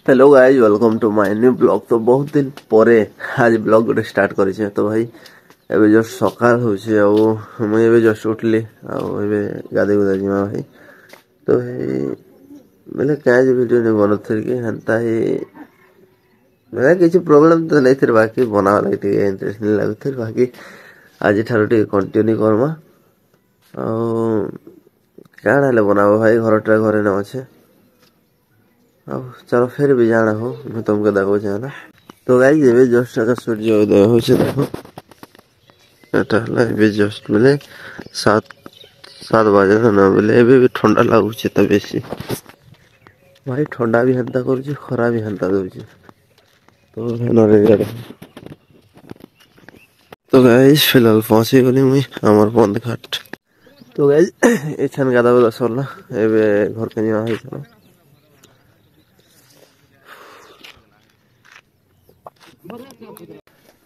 Hello guys welcome to my new blog. तो बहुत दिन परे आज ब्लॉग गोटे स्टार्ट करिछे। तो भाई एबे जस्ट सकाळ होछे आ मैं एबे जस्ट उठली आ एबे गादे गुदा जिमा भाई। तो बोले काज वीडियो ने बनथि कि हंता ही मेरा किसी प्रॉब्लम तो नहीं थी, बाकी बनावा लागे इंटरेस्ट नहीं लगुथि। बाकी आज ठारो टे कंटिन्यू करमा आ काण हेले बनाबो भाई, घरटा घरे न अच्छे। अब चलो फिर भी जाना हो मैं तुमको देखो जाना। तो गाइस ये जस्ट अगर सूर्य उदय हो देखो एटा हला जस्ट बोले 7 बजे ना बोले एबे भी ठंडा लागुचे त बेसी भाई, ठंडा भी हंता करूची खरा भी हंता दोची। तो नरे तो गाइस फिलहाल पहुंची गली मुई हमर बंद घाट। तो गाइस एछन गादा बदा सरला एबे घर के निया है चलो।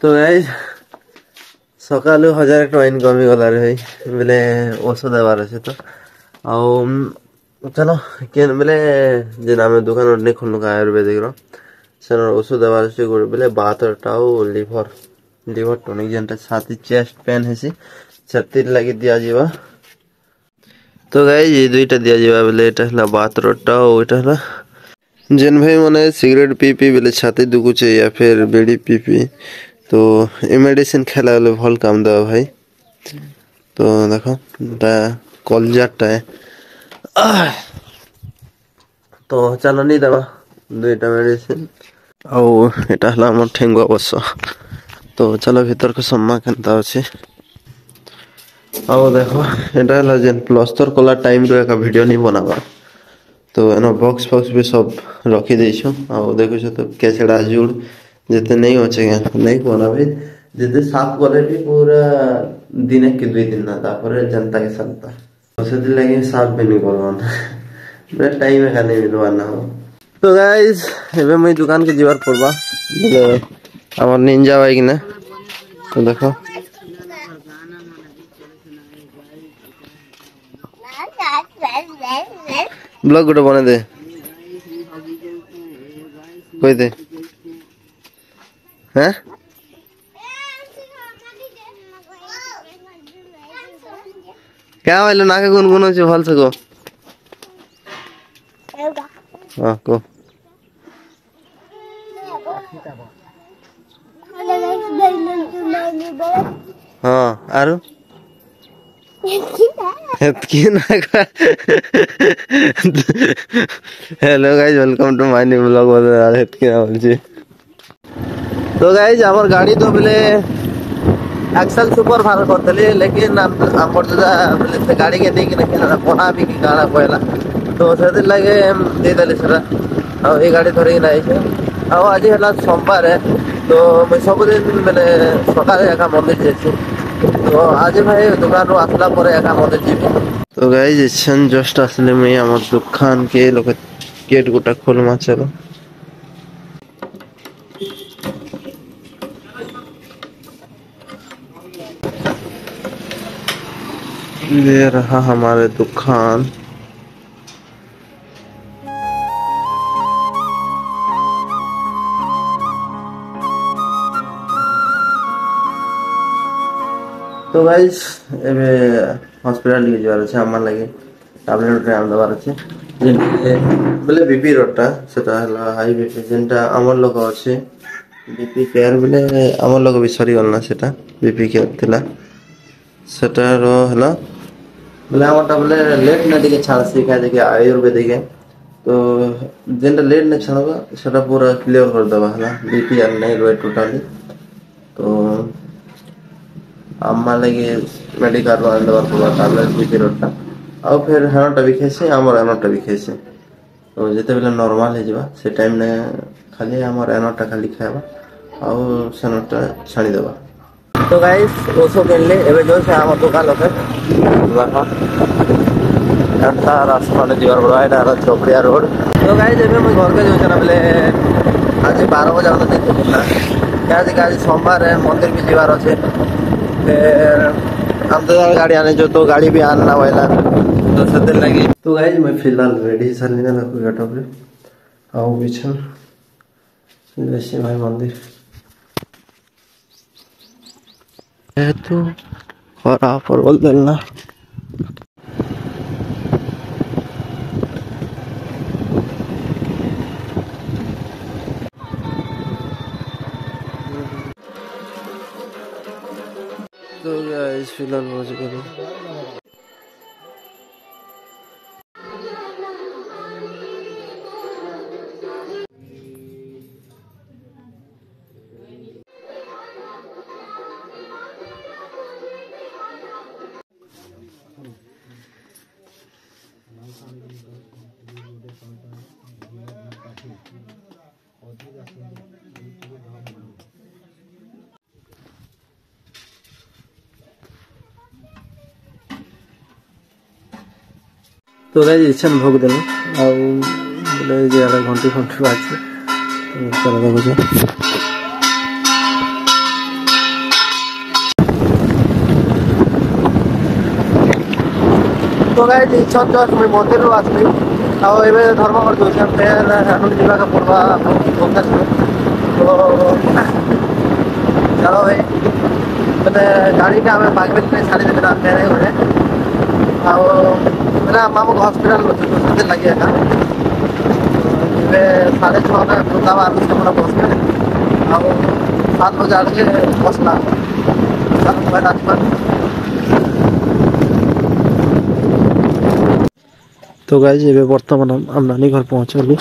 तो गाइस सकालु 1000 टका इनकम गला रे बोले औषध देवार আছে। तो चलो केन बोले जे नामे दुकान नहीं खोलनु का आयुर्वेदिक रो सर औषध देवार আছে बोले बातटाओ लिवर टॉनिक जेंटा छाती चेस्ट पेन है छाती लगी दिया जीवा। तो गाइस ये दुईटा दिया जीवा बोले एटा हला बातटा ओटा हला जेन भाई माने सिगरेट पी पी बोले छाती दुखुचे या फिर बीड़ी पी पी तो ये मेडिसिन खेला बोले भल काम देवा भाई। तो देखो कलजाटा है तो चलो नहीं देवा दुईटा मेडिसिन आटा हला ठेंगुआ बस। तो चलो भीतर को सम्मा केनता अच्छे देखो एटा हला जेन प्लास्टर कला टाइम रो एक वीडियो नहीं बनावा। तो एनो बॉक्स फॉक्स भी सब रखी देछो आ देखो तो केचड़ा जुड़ जेते नहीं होचे नहीं कोना भाई जेते साफ करे भी पूरा दिन के 2 दिन ना तापर जनता के संता तो से लगे साफ भी नहीं करवान मेरा टाइम है नहीं मिलवाना हो। तो गाइस एबे मैं दुकान के जीवार पड़बा बोले हमर निंजा बाइक ने। तो देखो ब्लॉग गोटे बना दे कोई दे हैं क्या वाले नाके गुनगुन हो भल से को हां को हां आरो hello guys welcome to my new blog. तो गाइस हमर गाड़ी तो बोले एक्सेल सुपर भार करतले लेकिन हमर बोले से गाड़ी के देख के कोना भी की गाना कोयला तो से लगे दे देले सरा आ ए गाड़ी धरे ना है आ आज हला सोमवार है तो मैं सब दिन मैंने सकाळे एका मंदिर जेछि। तो आज भाई दुकान रो आसला परे एका मंदिर जीवी। तो गाइस एछन जस्ट असले में हमर दुकान के लोग गेट गोटा खोलमा चलो। ये रहा हमारे दुकान। तो गाइस एबे हॉस्पिटल लिए जार छै हमर लगे टैबलेट रे आम दबार छै बोले बीपी रोटा सेटा हला हाई बीपी जेंटा हमर लोग अछि बीपी केयर बोले हमर लोग भी सरी गलना सेटा बीपी केयर थिला सेटा रो हला बोले हमटा बोले लेट न दिके छाड़ सिखा दे के आयुर्वेदिक है। तो जेंटा लेट न छाड़बा सेटा पूरा क्लियर कर दबा हला बीपी और नहीं रोए टोटली। तो अम्मा लगे मेडिकल रो अंदर पूरा टैबलेट बीपी रोटा आ फिर हनटा भी खेसे हमर हनटा भी खेसे। तो जेते बेला नॉर्मल हे जबा से टाइम ने खाली हमर हनटा खाली खाबा आ सनटा छाड़ी देबा। तो गाइस ओसो केले एबे जो से हमर दुकान लोके देखो एटा रास्ता ने जीवार बड़ा एटा चौकड़िया रोड। तो गाइस एबे मैं घर के जो जना बोले आज 12 बजे आना देखो क्या आज सोमवार है मंदिर भी जीवार আছে हम तो गाड़ी आने जो तो गाड़ी भी आना वाला तो सदर लगी। तो गाइस मैं फिलहाल रेडी सर लेना लगो गेटअप रे आओ बिछन भाई मंदिर तो खरा फरवल देना तो गाइस फिलहाल पहुंच गए तो गाइस इच्छा भोग देल घंटी फंटी बाजे तो गाइस इच्छा जस्ट मुझे मंदिर आसली आवे धर्म कर दूसरे फेर जावाक पड़वा भुवनेश्वर तो चलो भाई मैंने गाड़ी का हमें बागेट में छाड़ी देना मेरे घरे आमको हस्पिटाल लगे था 6:30 में वृंदावन से बस में 7 बजे आगे बसला तो गाइस ये बर्तमान हम नानी घर पहुँचलु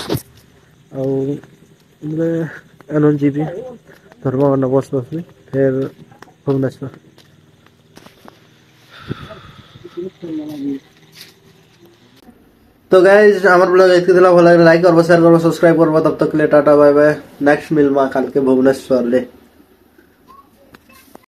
आनंद जी धर्म बस बस में फिर भुवनेश्वर तो गाइस हमारे ब्लॉग इतने भल लगे लाइक करबो शेयर करबो सब्सक्राइब करबो तब तक के लिए टाटा बाय बाय नेक्स्ट मिलमा काल के भुवनेश्वर ले।